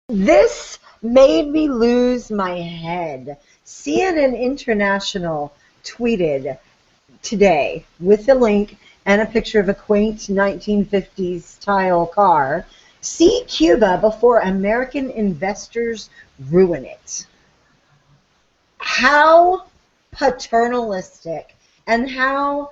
This made me lose my head. CNN International tweeted today with a link and a picture of a quaint 1950s style car. See Cuba before American investors ruin it. How paternalistic and how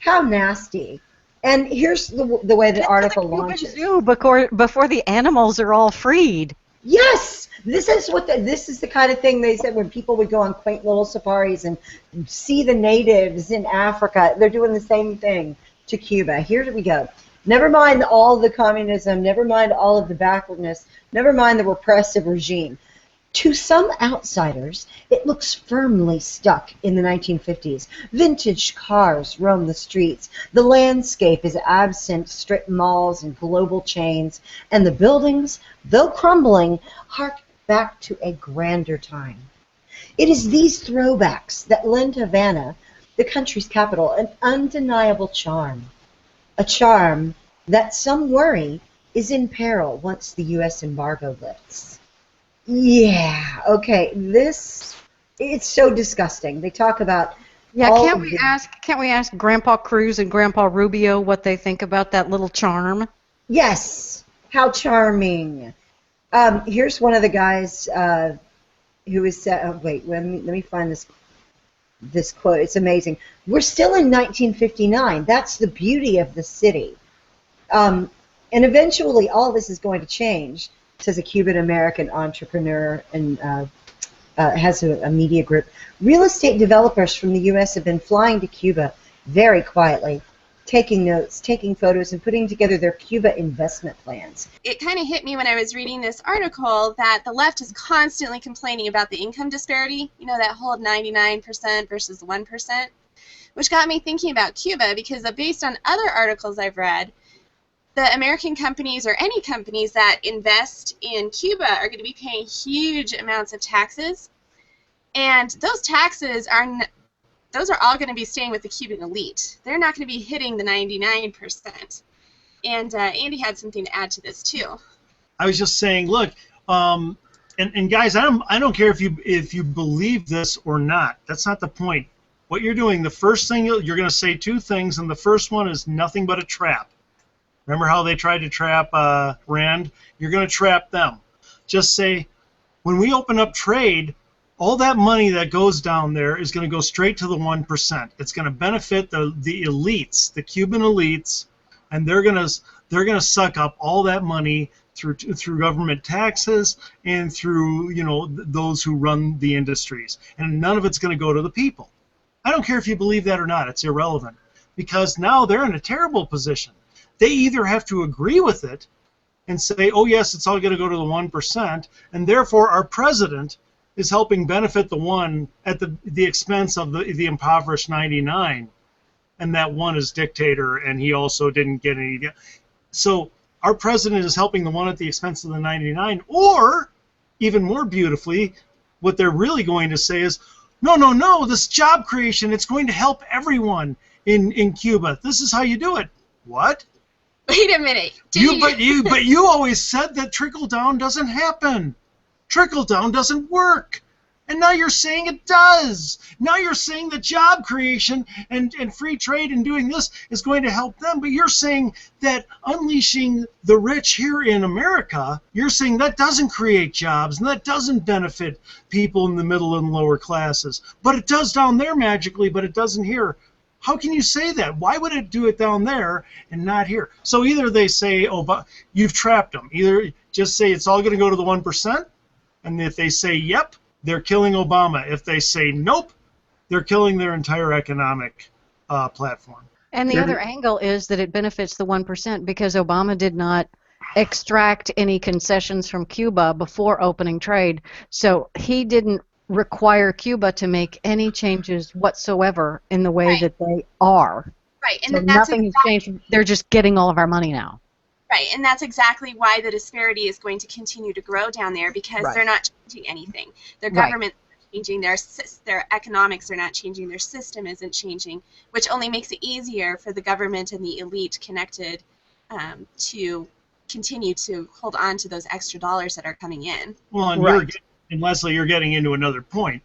nasty. And here's the way the article launches. Zoo before the animals are all freed. Yes, this is the kind of thing they said when people would go on quaint little safaris and see the natives in Africa. They're doing the same thing to Cuba. Here we go. Never mind all the communism, never mind all of the backwardness, never mind the repressive regime. To some outsiders, it looks firmly stuck in the 1950s. Vintage cars roam the streets. The landscape is absent strip malls and global chains, and the buildings, though crumbling, hark back to a grander time. It is these throwbacks that lend Havana, the country's capital, an undeniable charm. A charm that some worry is in peril once the U.S. embargo lifts. Yeah, okay, it's so disgusting. They talk about can't we ask Grandpa Cruz and Grandpa Rubio what they think about that little charm? Yes, how charming. Here's one of the guys who is wait, let me find this quote. It's amazing. We're still in 1959. That's the beauty of the city. And eventually all this is going to change, says a Cuban-American entrepreneur and has a media group. Real estate developers from the U.S. have been flying to Cuba very quietly, taking notes, taking photos, and putting together their Cuba investment plans. It kind of hit me when I was reading this article that the left is constantly complaining about the income disparity, you know, that whole 99% versus 1%, which got me thinking about Cuba because based on other articles I've read, the American companies or any companies that invest in Cuba are going to be paying huge amounts of taxes, and those taxes are all going to be staying with the Cuban elite. They're not going to be hitting the 99%. And Andy had something to add to this too. I was just saying, look, and guys, I don't care if you believe this or not. That's not the point. What you're doing, the first thing you're going to say two things, and the first one is nothing but a trap. Remember how they tried to trap Rand? You're going to trap them. Just say, when we open up trade, all that money that goes down there is going to go straight to the 1%. It's going to benefit the elites, the Cuban elites, and they're going to suck up all that money through government taxes and through those who run the industries, and none of it's going to go to the people. I don't care if you believe that or not. It's irrelevant, because now they're in a terrible position. They either have to agree with it and say, oh, yes, it's all going to go to the 1%, and therefore our president is helping benefit the one at the expense of the impoverished 99, and that one is dictator, and he also didn't get any. So our president is helping the one at the expense of the 99, or, even more beautifully, what they're really going to say is, no, this job creation, it's going to help everyone in Cuba. This is how you do it. What? Wait a minute. But you always said that trickle down doesn't happen. Trickle down doesn't work. And now you're saying it does. Now you're saying that job creation and free trade and doing this is going to help them. But you're saying that unleashing the rich here in America, you're saying that doesn't create jobs and that doesn't benefit people in the middle and lower classes. But it does down there magically, but it doesn't here. How can you say that? Why would it do it down there and not here? So either they say, oh, but you've trapped them. Either just say it's all going to go to the 1%, and if they say yep, they're killing Obama. If they say nope, they're killing their entire economic platform. And the other angle is that it benefits the 1% because Obama did not extract any concessions from Cuba before opening trade, so he didn't require Cuba to make any changes whatsoever in the way that they are. Right, and so nothing has changed. They're just getting all of our money now. Right, and that's exactly why the disparity is going to continue to grow down there, because they're not changing anything. Their government isn't changing, their economics are not changing, their system isn't changing, which only makes it easier for the government and the elite connected to continue to hold on to those extra dollars that are coming in. Well, and, Right. and Leslie, you're getting into another point.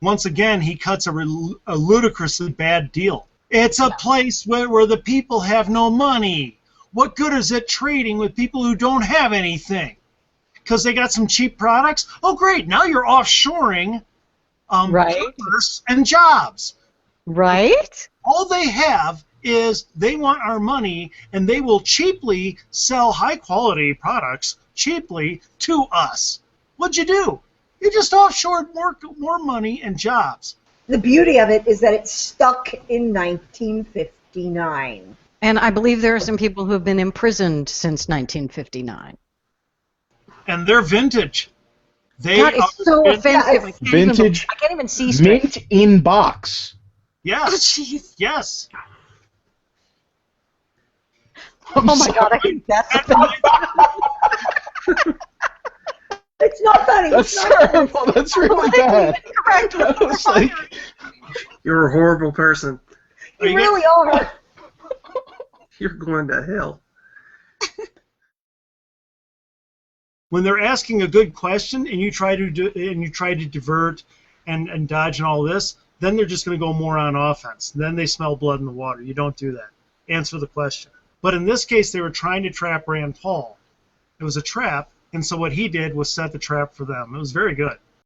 Once again, he cuts a ludicrously bad deal. It's a place where the people have no money. What good is it trading with people who don't have anything? Because they got some cheap products? Oh, great. Now you're offshoring Right. commerce and jobs. Right? All they have is they want our money, and they will cheaply sell high-quality products cheaply to us. What'd you do? You just offshored more money and jobs. The beauty of it is that it's stuck in 1959. And I believe there are some people who have been imprisoned since 1959. And they're vintage. They God, it's so vintage. offensive. Vintage I can't even see straight. mint in box. Yes. Oh, jeez. Yes. Oh my God, I think that's It's not funny. That's It's not funny. terrible. That's really bad. correct. I was like, You're a horrible person. You really are. You're going to hell. When they're asking a good question and you try to divert and dodge and all this, then they're just going to go more on offense. Then they smell blood in the water. You don't do that. Answer the question. But in this case, they were trying to trap Rand Paul. It was a trap, and so what he did was set the trap for them. It was very good.